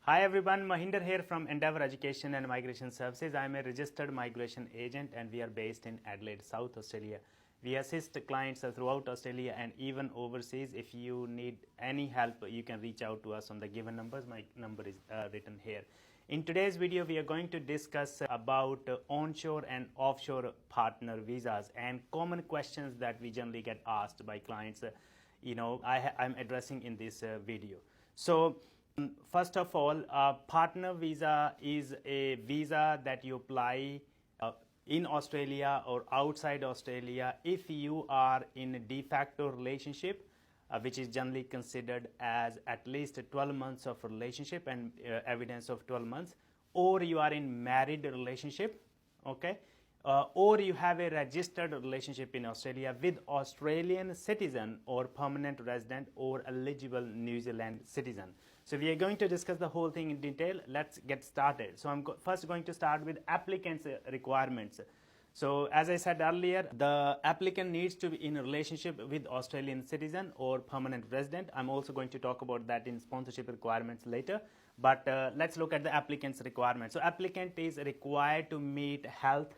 Hi everyone, Mahinder here from Endeavour Education and Migration Services. I am a registered migration agent and we are based in Adelaide, South Australia. We assist clients throughout Australia and even overseas. If you need any help, you can reach out to us on the given numbers. My number is written here. In today's video, we are going to discuss about onshore and offshore partner visas and common questions that we generally get asked by clients. I'm addressing in this video. So, first of all, a partner visa is a visa that you apply in Australia or outside Australia if you are in a de facto relationship, which is generally considered as at least 12 months of relationship and evidence of 12 months, or you are in married relationship, okay, or you have a registered relationship in Australia with Australian citizen or permanent resident or eligible New Zealand citizen. So we are going to discuss the whole thing in detail. Let's get started. So I'm first going to start with applicants' requirements. So as I said earlier, the applicant needs to be in a relationship with Australian citizen or permanent resident. I'm also going to talk about that in sponsorship requirements later. But let's look at the applicant's requirements. So applicant is required to meet health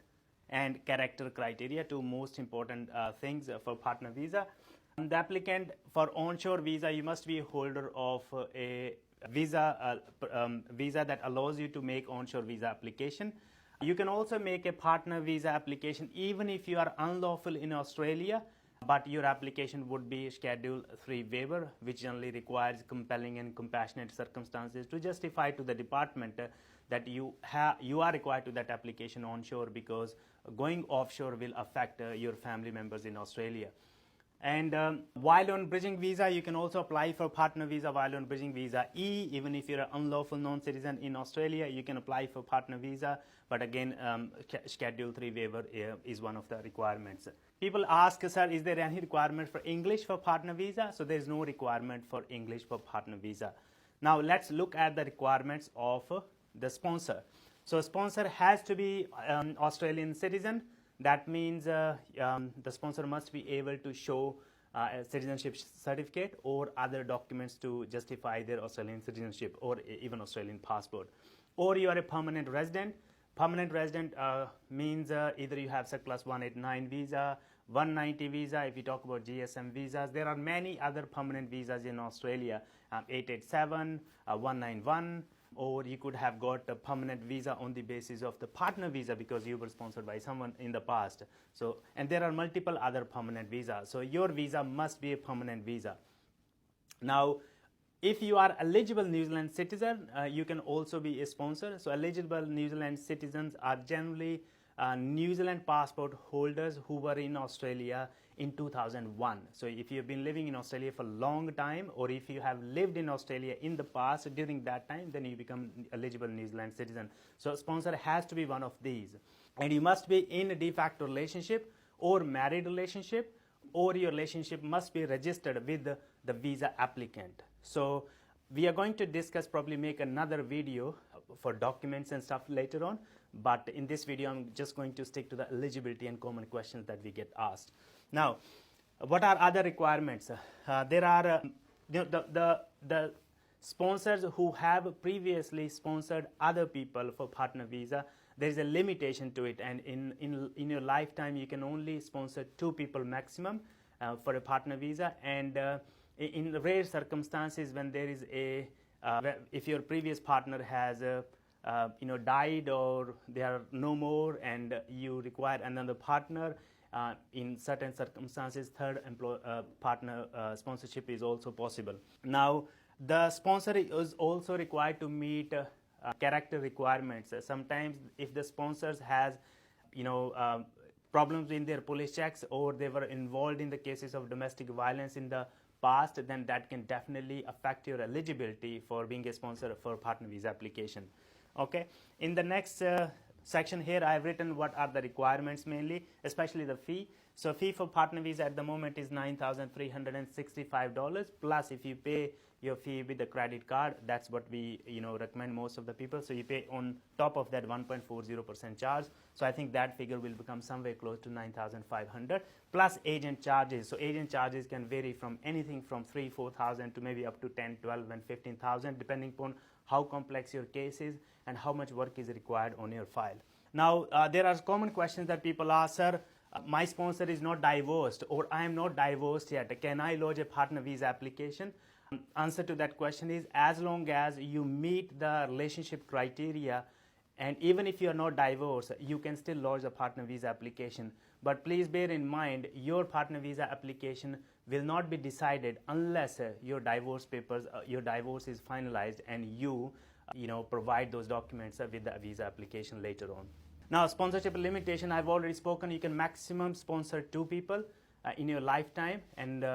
and character criteria, two most important things for partner visa. The applicant for onshore visa, you must be a holder of a visa that allows you to make onshore visa application. You can also make a partner visa application even if you are unlawful in Australia, but your application would be Schedule 3 waiver, which generally requires compelling and compassionate circumstances to justify to the department that you are required to that application onshore, because going offshore will affect your family members in Australia. And while on bridging visa, you can also apply for partner visa while on bridging visa E. Even if you're an unlawful non-citizen in Australia, you can apply for partner visa. But again, Schedule 3 waiver is one of the requirements. People ask, sir, is there any requirement for English for partner visa? So there is no requirement for English for partner visa. Now let's look at the requirements of the sponsor. So sponsor has to be Australian citizen. That means the sponsor must be able to show a citizenship certificate or other documents to justify their Australian citizenship or even Australian passport. Or you are a permanent resident. Permanent resident means either you have Surplus 189 visa, 190 visa. If you talk about GSM visas, there are many other permanent visas in Australia, 887, 191. Or you could have got a permanent visa on the basis of the partner visa because you were sponsored by someone in the past. So, and there are multiple other permanent visas. So your visa must be a permanent visa. Now, if you are eligible New Zealand citizen, you can also be a sponsor. So eligible New Zealand citizens are generally New Zealand passport holders who were in Australia in 2001. So if you've been living in Australia for a long time, or if you have lived in Australia in the past during that time, then you become eligible New Zealand citizen. So a sponsor has to be one of these. And you must be in a de facto relationship or married relationship, or your relationship must be registered with the visa applicant. So we are going to discuss, probably make another video for documents and stuff later on. But in this video, I'm just going to stick to the eligibility and common questions that we get asked. Now, what are other requirements? There are the sponsors who have previously sponsored other people for partner visa. There is a limitation to it, and in your lifetime, you can only sponsor 2 people maximum for a partner visa. And in rare circumstances, when there is if your previous partner has died or they are no more, and you require another partner, in certain circumstances, third partner sponsorship is also possible. Now, the sponsor is also required to meet character requirements. Sometimes, if the sponsors has, problems in their police checks, or they were involved in the cases of domestic violence in the past, then that can definitely affect your eligibility for being a sponsor for partner visa application. Okay. In the next section here, I have written what are the requirements mainly, especially the fee. So fee for partner visa at the moment is $9,365, plus if you pay your fee with the credit card. That's what we recommend most of the people. So you pay on top of that 1.40% charge. So I think that figure will become somewhere close to 9,500 plus agent charges. So agent charges can vary from anything from 3,000-4,000 to maybe up to 10, 12, and 15,000 depending upon how complex your case is and how much work is required on your file. Now there are common questions that people ask, sir. My sponsor is not divorced, or I am not divorced yet. Can I lodge a partner visa application? Answer to that question is, as long as you meet the relationship criteria, and even if you are not divorced, you can still lodge a partner visa application. But please bear in mind, your partner visa application will not be decided unless your divorce papers, your divorce is finalized, and you provide those documents with the visa application later on. Now, sponsorship limitation, I've already spoken. You can maximum sponsor 2 people in your lifetime, and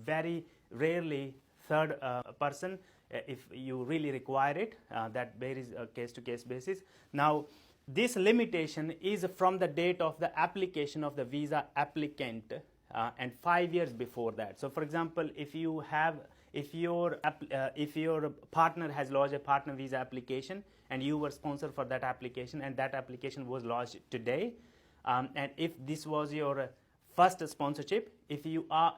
very rarely third person if you really require it. That varies case-to-case basis. Now, this limitation is from the date of the application of the visa applicant and 5 years before that. So, for example, if your partner has lodged a partner visa application and you were sponsored for that application, and that application was lodged today, and if this was your first sponsorship, if you are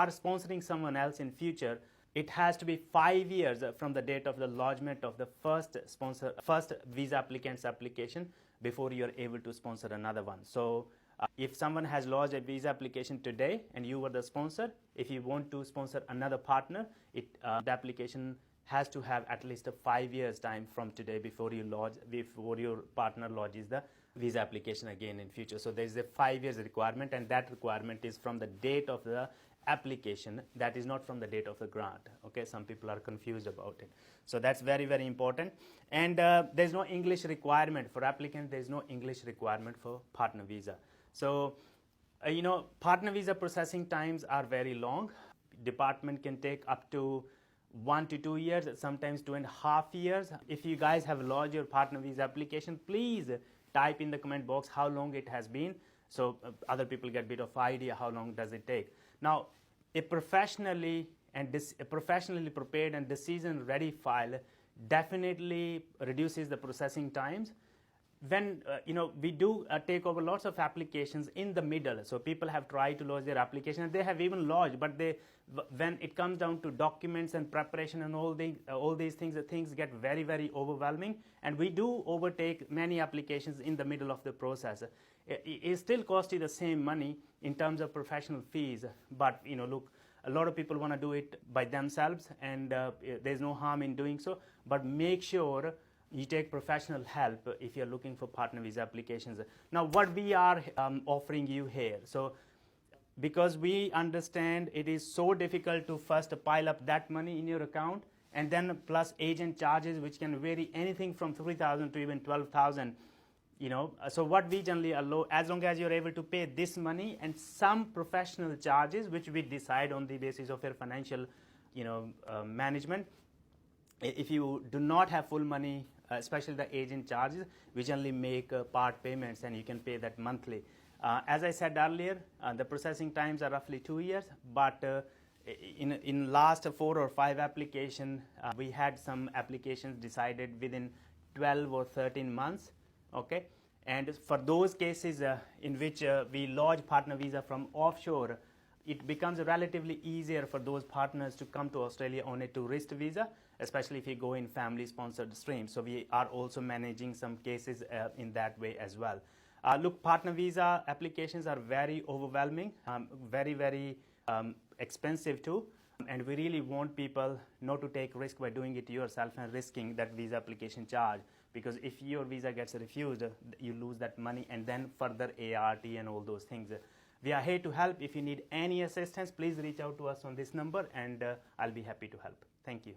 sponsoring someone else in future, it has to be 5 years from the date of the lodgement of the first visa applicant's application before you are able to sponsor another one. So if someone has lodged a visa application today and you were the sponsor, if you want to sponsor another partner, the application has to have at least a 5 years time from today before your partner lodges the visa application again in future. So there is a 5 years requirement, and that requirement is from the date of the application. That is not from the date of the grant. Okay, some people are confused about it. So that's very, very important. And there's no English requirement for applicants. There's no English requirement for partner visa. So partner visa processing times are very long. Department can take up to 1 to 2 years, sometimes 2.5 years. If you guys have lodged your partner visa application, please type in the comment box how long it has been, so other people get a bit of idea how long does it take. Now, a professionally prepared and decision ready file definitely reduces the processing times. When we do take over lots of applications in the middle, so people have tried to lodge their application and they have even lodged, but when it comes down to documents and preparation and all these things, things get very, very overwhelming, and we do overtake many applications in the middle of the process. It still costs you the same money in terms of professional fees, but look, a lot of people want to do it by themselves, and there's no harm in doing so, but make sure you take professional help if you're looking for partner visa applications. Now, what we are offering you here, so because we understand it is so difficult to first pile up that money in your account, and then plus agent charges, which can vary anything from 3,000 to even 12,000. So what we generally allow, as long as you're able to pay this money and some professional charges, which we decide on the basis of your financial, management. If you do not have full money, especially the agent charges, we generally make part payments, and you can pay that monthly. As I said earlier, the processing times are roughly 2 years, but in last 4 or 5 applications, we had some applications decided within 12 or 13 months. Okay, and for those cases in which we lodge partner visa from offshore, it becomes relatively easier for those partners to come to Australia on a tourist visa, especially if you go in family-sponsored stream. So we are also managing some cases in that way as well. Look, partner visa applications are very overwhelming, very, very expensive too. And we really want people not to take risk by doing it yourself and risking that visa application charge, because if your visa gets refused, you lose that money and then further ART and all those things. We are here to help. If you need any assistance, please reach out to us on this number, and I'll be happy to help. Thank you.